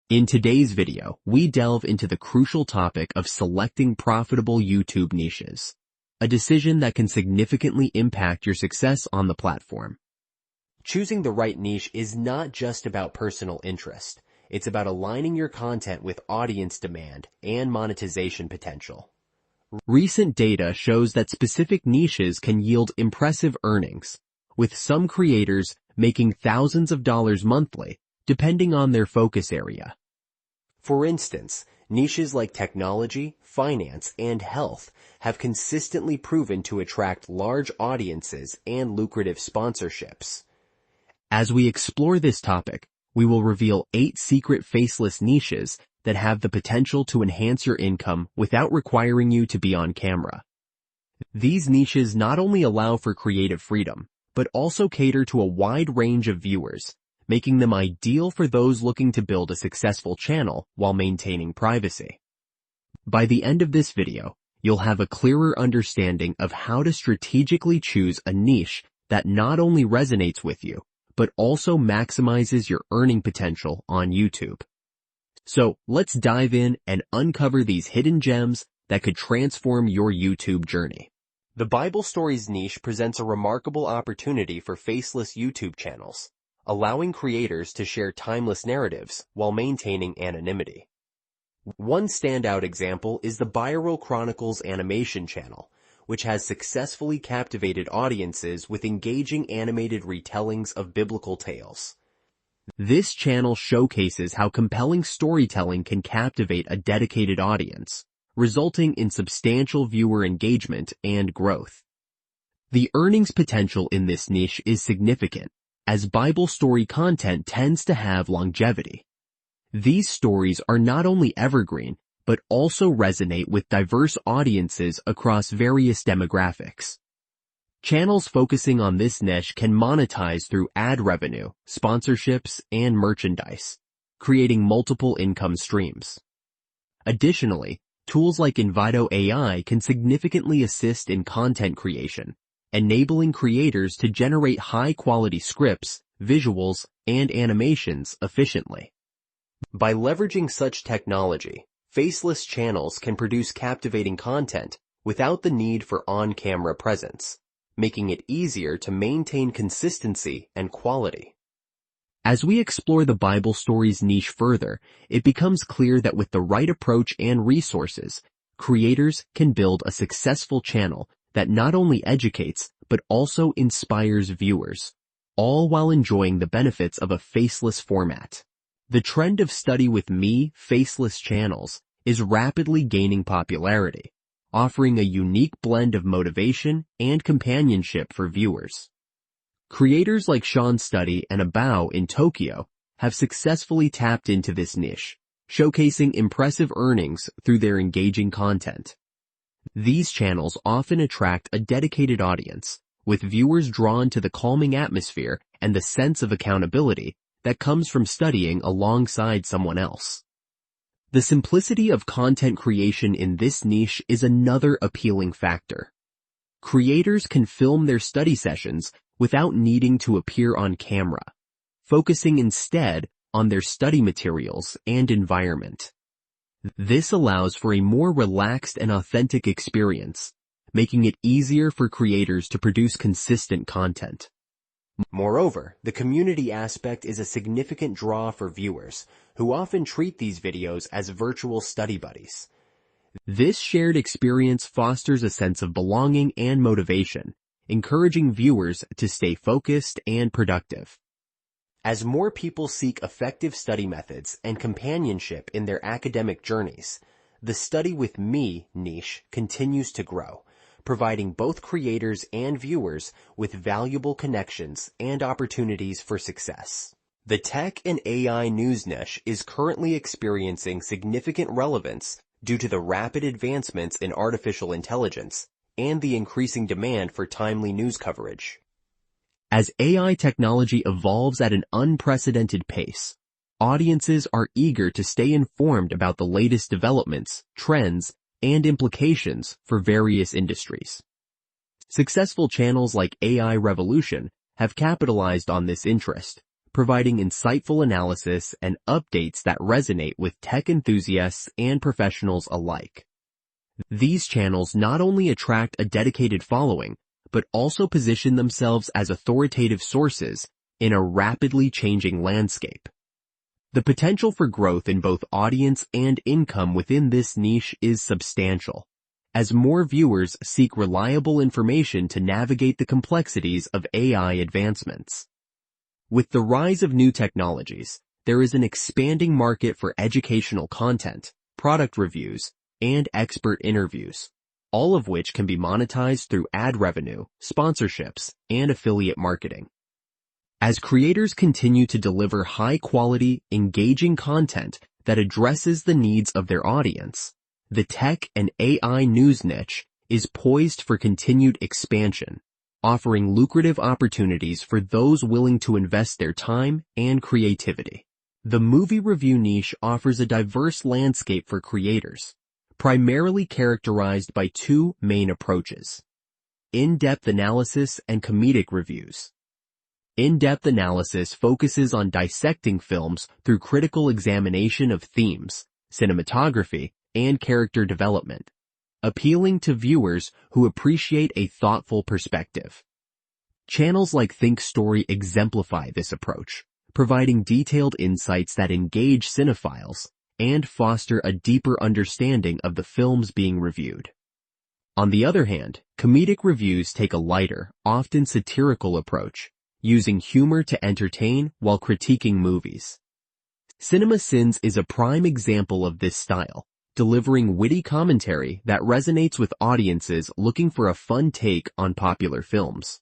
In today's video, we delve into the crucial topic of selecting profitable YouTube niches, a decision that can significantly impact your success on the platform. Choosing the right niche is not just about personal interest. It's about aligning your content with audience demand and monetization potential. Recent data shows that specific niches can yield impressive earnings, with some creators making thousands of dollars monthly, depending on their focus area. For instance, niches like technology, finance, and health have consistently proven to attract large audiences and lucrative sponsorships. As we explore this topic, we will reveal 8 secret faceless niches that have the potential to enhance your income without requiring you to be on camera. These niches not only allow for creative freedom, but also cater to a wide range of viewers, making them ideal for those looking to build a successful channel while maintaining privacy. By the end of this video, you'll have a clearer understanding of how to strategically choose a niche that not only resonates with you, but also maximizes your earning potential on YouTube. So let's dive in and uncover these hidden gems that could transform your YouTube journey. The Bible Stories niche presents a remarkable opportunity for faceless YouTube channels, allowing creators to share timeless narratives while maintaining anonymity. One standout example is the Viral Chronicles animation channel, which has successfully captivated audiences with engaging animated retellings of biblical tales. This channel showcases how compelling storytelling can captivate a dedicated audience, resulting in substantial viewer engagement and growth. The earnings potential in this niche is significant, as Bible story content tends to have longevity. These stories are not only evergreen, but also resonate with diverse audiences across various demographics. Channels focusing on this niche can monetize through ad revenue, sponsorships, and merchandise, creating multiple income streams. Additionally, tools like Vid.ai can significantly assist in content creation, enabling creators to generate high-quality scripts, visuals, and animations efficiently. By leveraging such technology, faceless channels can produce captivating content without the need for on-camera presence, making it easier to maintain consistency and quality. As we explore the Bible Stories niche further, it becomes clear that with the right approach and resources, creators can build a successful channel that not only educates, but also inspires viewers, all while enjoying the benefits of a faceless format. The trend of study with me faceless channels is rapidly gaining popularity, offering a unique blend of motivation and companionship for viewers. Creators like Sean Study and Abao in Tokyo have successfully tapped into this niche, showcasing impressive earnings through their engaging content. These channels often attract a dedicated audience, with viewers drawn to the calming atmosphere and the sense of accountability that comes from studying alongside someone else. The simplicity of content creation in this niche is another appealing factor. Creators can film their study sessions without needing to appear on camera, focusing instead on their study materials and environment. This allows for a more relaxed and authentic experience, making it easier for creators to produce consistent content. Moreover, the community aspect is a significant draw for viewers, who often treat these videos as virtual study buddies. This shared experience fosters a sense of belonging and motivation, encouraging viewers to stay focused and productive. As more people seek effective study methods and companionship in their academic journeys, the Study with Me niche continues to grow, providing both creators and viewers with valuable connections and opportunities for success. The tech and AI news niche is currently experiencing significant relevance due to the rapid advancements in artificial intelligence and the increasing demand for timely news coverage. As AI technology evolves at an unprecedented pace, audiences are eager to stay informed about the latest developments, trends, and implications for various industries. Successful channels like AI Revolution have capitalized on this interest, providing insightful analysis and updates that resonate with tech enthusiasts and professionals alike. These channels not only attract a dedicated following, but also position themselves as authoritative sources in a rapidly changing landscape. The potential for growth in both audience and income within this niche is substantial, as more viewers seek reliable information to navigate the complexities of AI advancements. With the rise of new technologies, there is an expanding market for educational content, product reviews, and expert interviews, all of which can be monetized through ad revenue, sponsorships, and affiliate marketing. As creators continue to deliver high-quality, engaging content that addresses the needs of their audience, the tech and AI news niche is poised for continued expansion, offering lucrative opportunities for those willing to invest their time and creativity. The movie review niche offers a diverse landscape for creators, primarily characterized by two main approaches: in-depth analysis and comedic reviews. In-depth analysis focuses on dissecting films through critical examination of themes, cinematography, and character development, appealing to viewers who appreciate a thoughtful perspective. Channels like Think Story exemplify this approach, providing detailed insights that engage cinephiles and foster a deeper understanding of the films being reviewed. On the other hand, comedic reviews take a lighter, often satirical approach, using humor to entertain while critiquing movies. CinemaSins is a prime example of this style, delivering witty commentary that resonates with audiences looking for a fun take on popular films.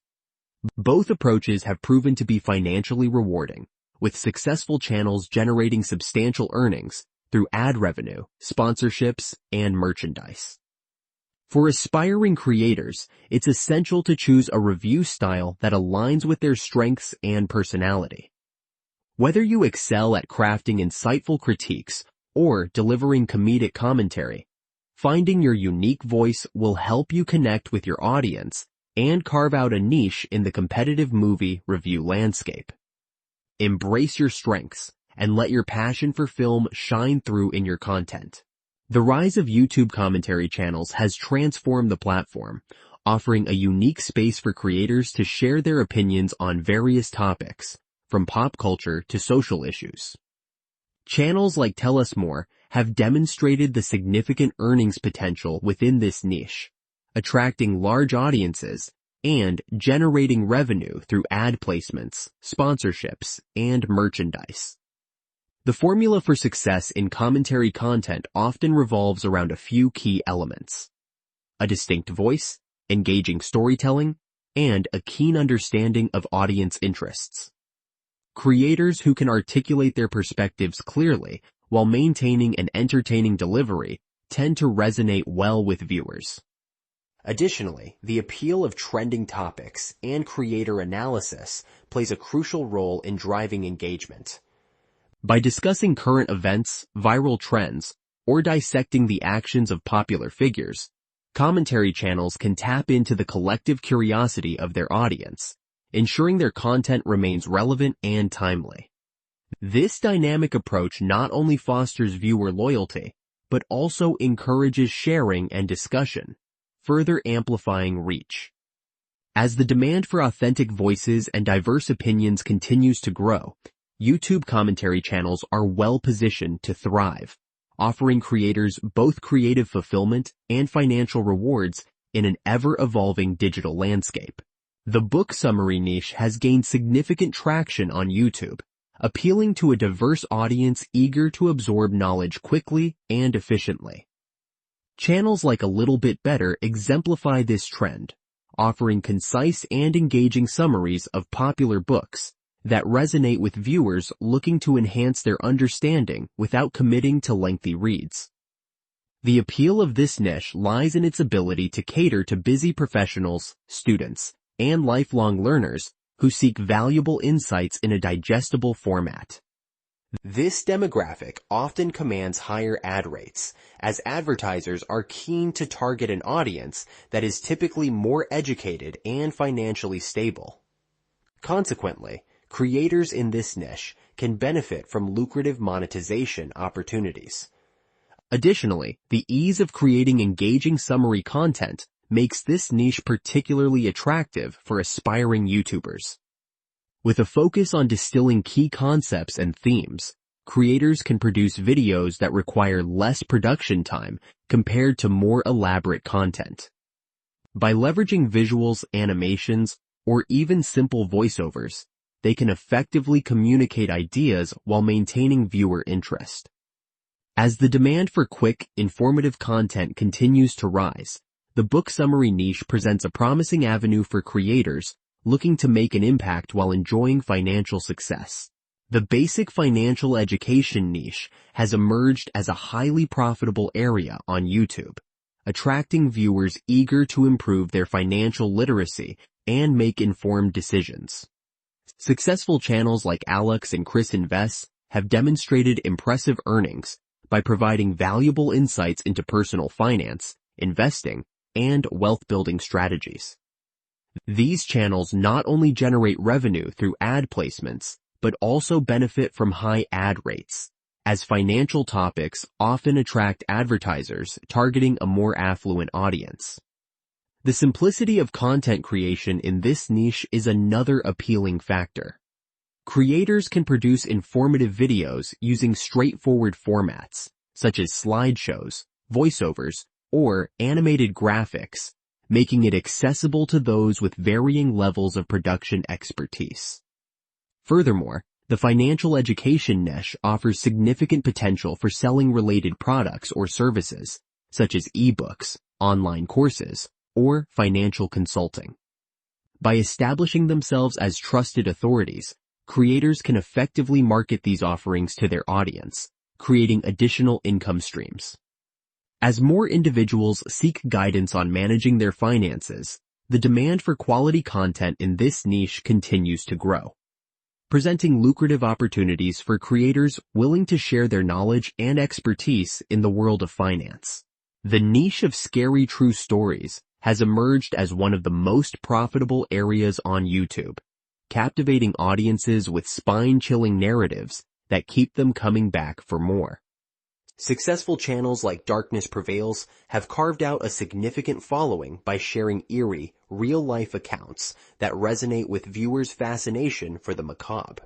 Both approaches have proven to be financially rewarding, with successful channels generating substantial earnings through ad revenue, sponsorships, and merchandise. For aspiring creators, it's essential to choose a review style that aligns with their strengths and personality. Whether you excel at crafting insightful critiques or delivering comedic commentary, finding your unique voice will help you connect with your audience and carve out a niche in the competitive movie review landscape. Embrace your strengths and let your passion for film shine through in your content. The rise of YouTube commentary channels has transformed the platform, offering a unique space for creators to share their opinions on various topics, from pop culture to social issues. Channels like Tell Us More have demonstrated the significant earnings potential within this niche, attracting large audiences and generating revenue through ad placements, sponsorships, and merchandise. The formula for success in commentary content often revolves around a few key elements: a distinct voice, engaging storytelling, and a keen understanding of audience interests. Creators who can articulate their perspectives clearly while maintaining an entertaining delivery tend to resonate well with viewers. Additionally, the appeal of trending topics and creator analysis plays a crucial role in driving engagement. By discussing current events, viral trends, or dissecting the actions of popular figures, commentary channels can tap into the collective curiosity of their audience, ensuring their content remains relevant and timely. This dynamic approach not only fosters viewer loyalty, but also encourages sharing and discussion, further amplifying reach. As the demand for authentic voices and diverse opinions continues to grow, YouTube commentary channels are well positioned to thrive, offering creators both creative fulfillment and financial rewards in an ever-evolving digital landscape. The book summary niche has gained significant traction on YouTube, appealing to a diverse audience eager to absorb knowledge quickly and efficiently. Channels like A Little Bit Better exemplify this trend, offering concise and engaging summaries of popular books that resonate with viewers looking to enhance their understanding without committing to lengthy reads. The appeal of this niche lies in its ability to cater to busy professionals, students, and lifelong learners who seek valuable insights in a digestible format. This demographic often commands higher ad rates, as advertisers are keen to target an audience that is typically more educated and financially stable. Consequently, creators in this niche can benefit from lucrative monetization opportunities. Additionally, the ease of creating engaging summary content makes this niche particularly attractive for aspiring YouTubers. With a focus on distilling key concepts and themes, creators can produce videos that require less production time compared to more elaborate content. By leveraging visuals, animations, or even simple voiceovers, they can effectively communicate ideas while maintaining viewer interest. As the demand for quick, informative content continues to rise, the book summary niche presents a promising avenue for creators looking to make an impact while enjoying financial success. The basic financial education niche has emerged as a highly profitable area on YouTube, attracting viewers eager to improve their financial literacy and make informed decisions. Successful channels like Alex and Chris Invests have demonstrated impressive earnings by providing valuable insights into personal finance, investing, and wealth-building strategies. These channels not only generate revenue through ad placements, but also benefit from high ad rates, as financial topics often attract advertisers targeting a more affluent audience. The simplicity of content creation in this niche is another appealing factor. Creators can produce informative videos using straightforward formats, such as slideshows, voiceovers, or animated graphics, making it accessible to those with varying levels of production expertise. Furthermore, the financial education niche offers significant potential for selling related products or services, such as ebooks, online courses, or financial consulting. By establishing themselves as trusted authorities, creators can effectively market these offerings to their audience, creating additional income streams. As more individuals seek guidance on managing their finances, the demand for quality content in this niche continues to grow, presenting lucrative opportunities for creators willing to share their knowledge and expertise in the world of finance. The niche of scary true stories has emerged as one of the most profitable areas on YouTube, captivating audiences with spine-chilling narratives that keep them coming back for more. Successful channels like Darkness Prevails have carved out a significant following by sharing eerie, real-life accounts that resonate with viewers' fascination for the macabre.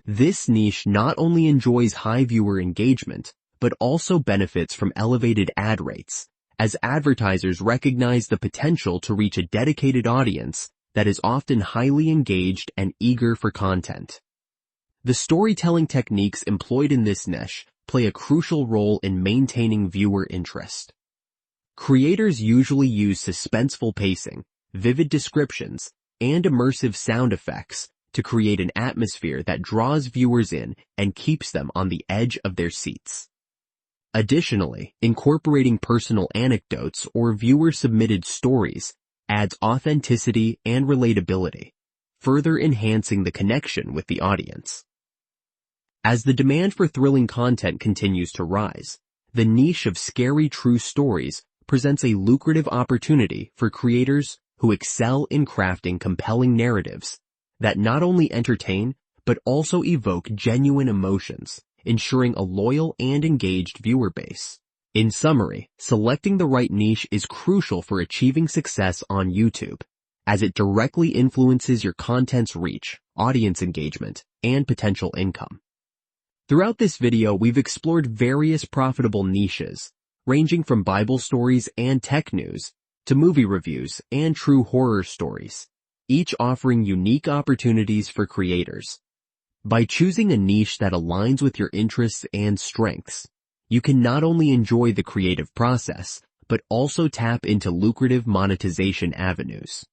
This niche not only enjoys high viewer engagement, but also benefits from elevated ad rates, as advertisers recognize the potential to reach a dedicated audience that is often highly engaged and eager for content. The storytelling techniques employed in this niche play a crucial role in maintaining viewer interest. Creators usually use suspenseful pacing, vivid descriptions, and immersive sound effects to create an atmosphere that draws viewers in and keeps them on the edge of their seats. Additionally, incorporating personal anecdotes or viewer-submitted stories adds authenticity and relatability, further enhancing the connection with the audience. As the demand for thrilling content continues to rise, the niche of scary true stories presents a lucrative opportunity for creators who excel in crafting compelling narratives that not only entertain but also evoke genuine emotions, ensuring a loyal and engaged viewer base. In summary, selecting the right niche is crucial for achieving success on YouTube, as it directly influences your content's reach, audience engagement, and potential income. Throughout this video, we've explored various profitable niches, ranging from Bible stories and tech news to movie reviews and true horror stories, each offering unique opportunities for creators. By choosing a niche that aligns with your interests and strengths, you can not only enjoy the creative process, but also tap into lucrative monetization avenues.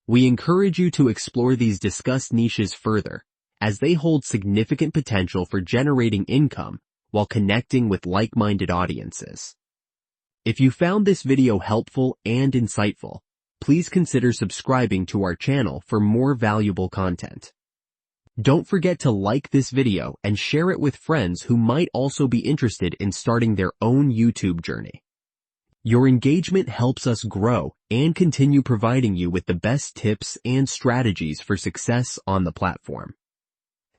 We encourage you to explore these discussed niches further, as they hold significant potential for generating income while connecting with like-minded audiences. If you found this video helpful and insightful, please consider subscribing to our channel for more valuable content. Don't forget to like this video and share it with friends who might also be interested in starting their own YouTube journey. Your engagement helps us grow and continue providing you with the best tips and strategies for success on the platform.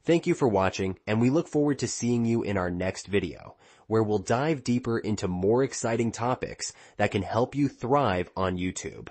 Thank you for watching, and we look forward to seeing you in our next video, where we'll dive deeper into more exciting topics that can help you thrive on YouTube.